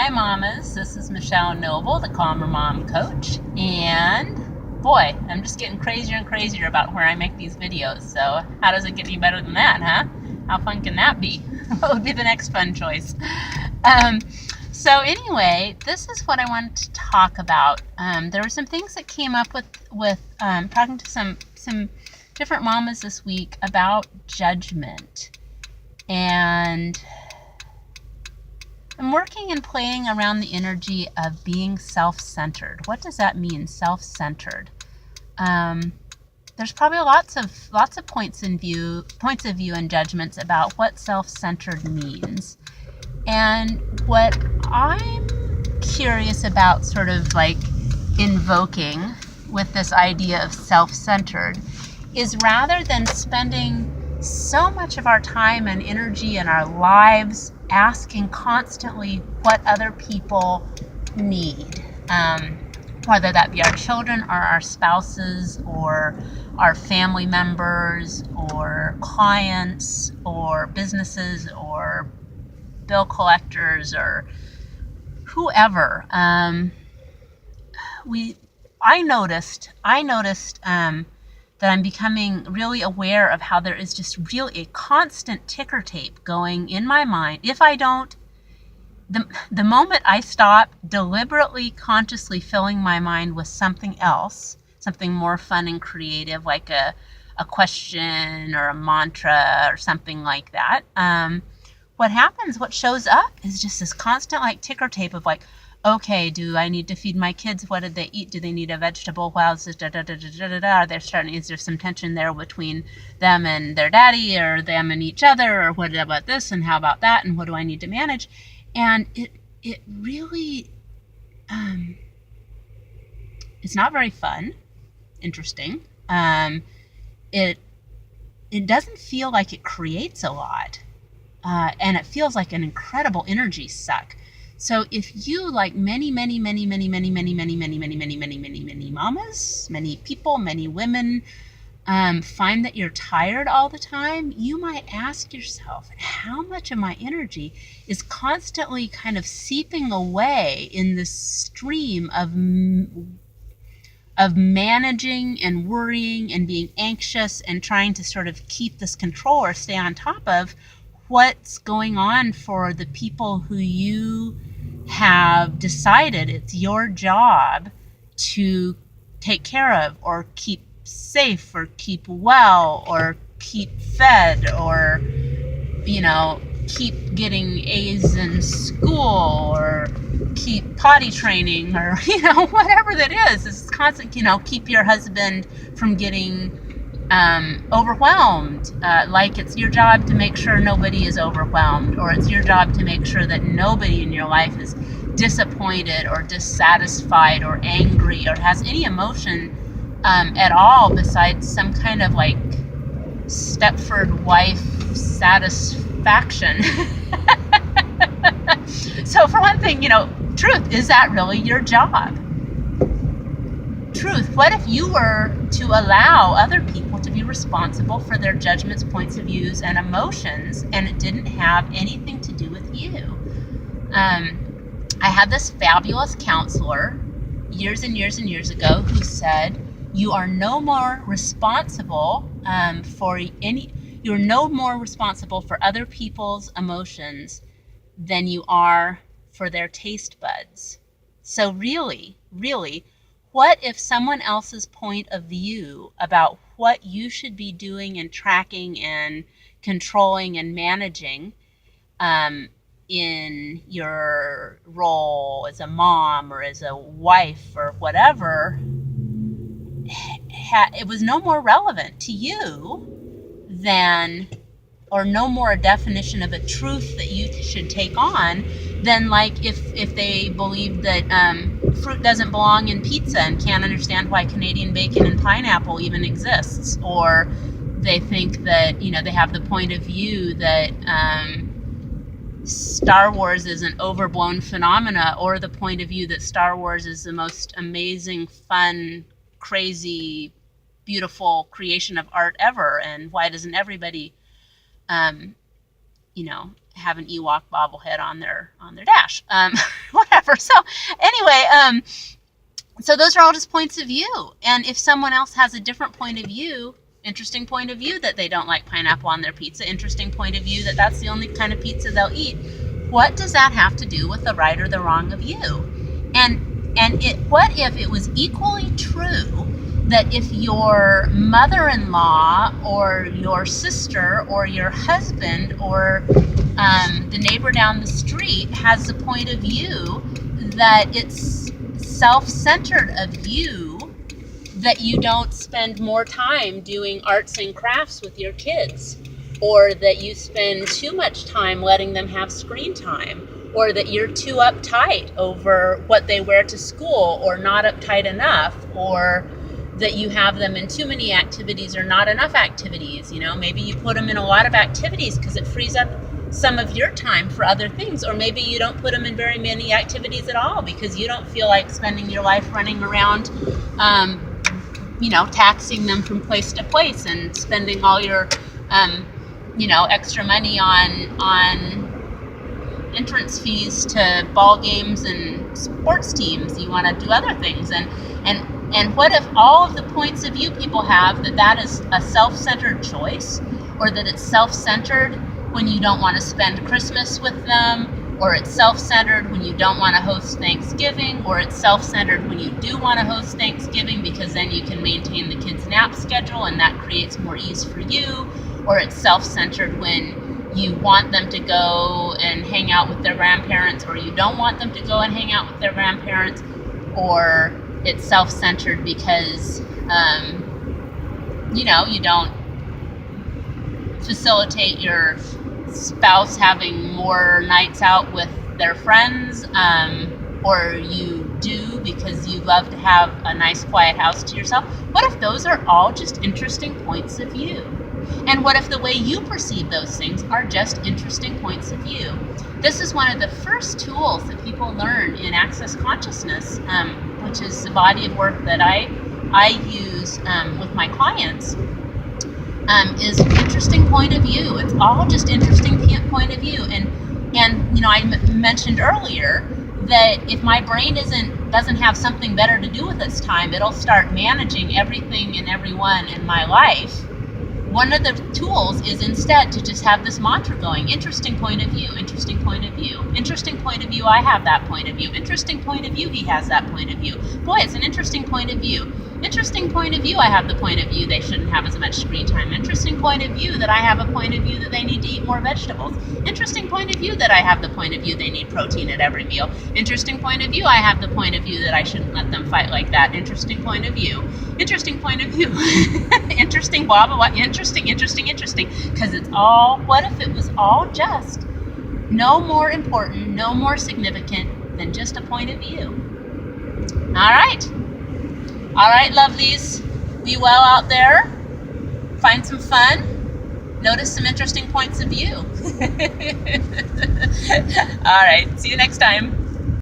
Hi, mamas. This is Michelle Noble, the Calmer Mom Coach. And boy, I'm just getting crazier and crazier about where I make these videos. So, how does it get any better than that, huh? How fun can that be? What would be the next fun choice? Um, anyway, this is what I wanted to talk about. There were some things that came up with talking to some different mamas this week about judgment. And I'm working and playing around the energy of being self-centered. What does that mean, self-centered? There's probably lots of points of view and judgments about what self-centered means. And what I'm curious about, sort of like invoking with this idea of self-centered, is rather than spending so much of our time and energy and our lives asking constantly what other people need, whether that be our children or our spouses or our family members or clients or businesses or bill collectors or whoever. I noticed that I'm becoming really aware of how there is just really a constant ticker tape going in my mind. If I don't, the moment I stop deliberately, consciously filling my mind with something else, something more fun and creative, like a question or a mantra or something like that, what shows up is just this constant like ticker tape of like, okay, do I need to feed my kids? What did they eat? Do they need a vegetable? Is there some tension there between them and their daddy, or them and each other, or what about this and how about that, and what do I need to manage? And it really, it's not very fun, interesting. It doesn't feel like it creates a lot, and it feels like an incredible energy suck. So if you, like many mamas, many people, many women, find that you're tired all the time, you might ask yourself, how much of my energy is constantly kind of seeping away in this stream of managing and worrying and being anxious and trying to sort of keep this control or stay on top of what's going on for the people who you have decided it's your job to take care of or keep safe or keep well or keep fed or, keep getting A's in school or keep potty training or, whatever that is. This constant, keep your husband from getting overwhelmed, like it's your job to make sure nobody is overwhelmed, or it's your job to make sure that nobody in your life is disappointed or dissatisfied or angry or has any emotion at all besides some kind of like Stepford wife satisfaction. So for one thing, truth, is that really your job? Truth, what if you were to allow other people to be responsible for their judgments, points of views, and emotions, and it didn't have anything to do with you? I had this fabulous counselor years and years and years ago who said, you are no more responsible you're no more responsible for other people's emotions than you are for their taste buds. So really, what if someone else's point of view about what you should be doing and tracking and controlling and managing in your role as a mom or as a wife or whatever, it was no more relevant to you than, or no more a definition of a truth that you should take on than like if they believed that fruit doesn't belong in pizza and can't understand why Canadian bacon and pineapple even exists, or they think that, they have the point of view that Star Wars is an overblown phenomena, or the point of view that Star Wars is the most amazing, fun, crazy, beautiful creation of art ever, and why doesn't everybody have an Ewok bobblehead on their dash? whatever. So anyway, so those are all just points of view. And if someone else has a different point of view, interesting point of view that they don't like pineapple on their pizza, interesting point of view that that's the only kind of pizza they'll eat, what does that have to do with the right or the wrong of you? What if it was equally true that if your mother-in-law or your sister or your husband or the neighbor down the street has a point of view that it's self-centered of you, that you don't spend more time doing arts and crafts with your kids, or that you spend too much time letting them have screen time, or that you're too uptight over what they wear to school or not uptight enough, or that you have them in too many activities or not enough activities. Maybe you put them in a lot of activities because it frees up some of your time for other things, or maybe you don't put them in very many activities at all because you don't feel like spending your life running around taxing them from place to place and spending all your extra money on entrance fees to ball games and sports teams. You want to do other things. And what if all of the points of view people have that is a self-centered choice, or that it's self-centered when you don't want to spend Christmas with them, or it's self-centered when you don't want to host Thanksgiving, or it's self-centered when you do want to host Thanksgiving because then you can maintain the kids' nap schedule and that creates more ease for you, or it's self-centered when you want them to go and hang out with their grandparents, or you don't want them to go and hang out with their grandparents, or it's self-centered because you don't facilitate your spouse having more nights out with their friends, or you do because you love to have a nice quiet house to yourself. What if those are all just interesting points of view? And what if the way you perceive those things are just interesting points of view? This is one of the first tools that people learn in Access Consciousness, which is the body of work that I use with my clients, is interesting point of view. It's all just interesting point of view. And I mentioned earlier that if my brain doesn't have something better to do with its time, it'll start managing everything and everyone in my life. One of the tools is instead to just have this mantra going: interesting point of view, interesting point of view, interesting point of view, I have that point of view, interesting point of view, he has that point of view. Boy, it's an interesting point of view. Interesting point of view, I have the point of view they shouldn't have as much screen time. Interesting point of view that I have a point of view that they need to eat more vegetables. Interesting point of view that I have the point of view they need protein at every meal. Interesting point of view, I have the point of view that I shouldn't let them fight like that. Interesting point of view. Interesting point of view. Interesting, blah, blah, blah. Interesting, interesting, interesting. Because it's all, what if it was all just no more important, no more significant than just a point of view? All right. All right, lovelies, be well out there. Find some fun. Notice some interesting points of view. All right, see you next time.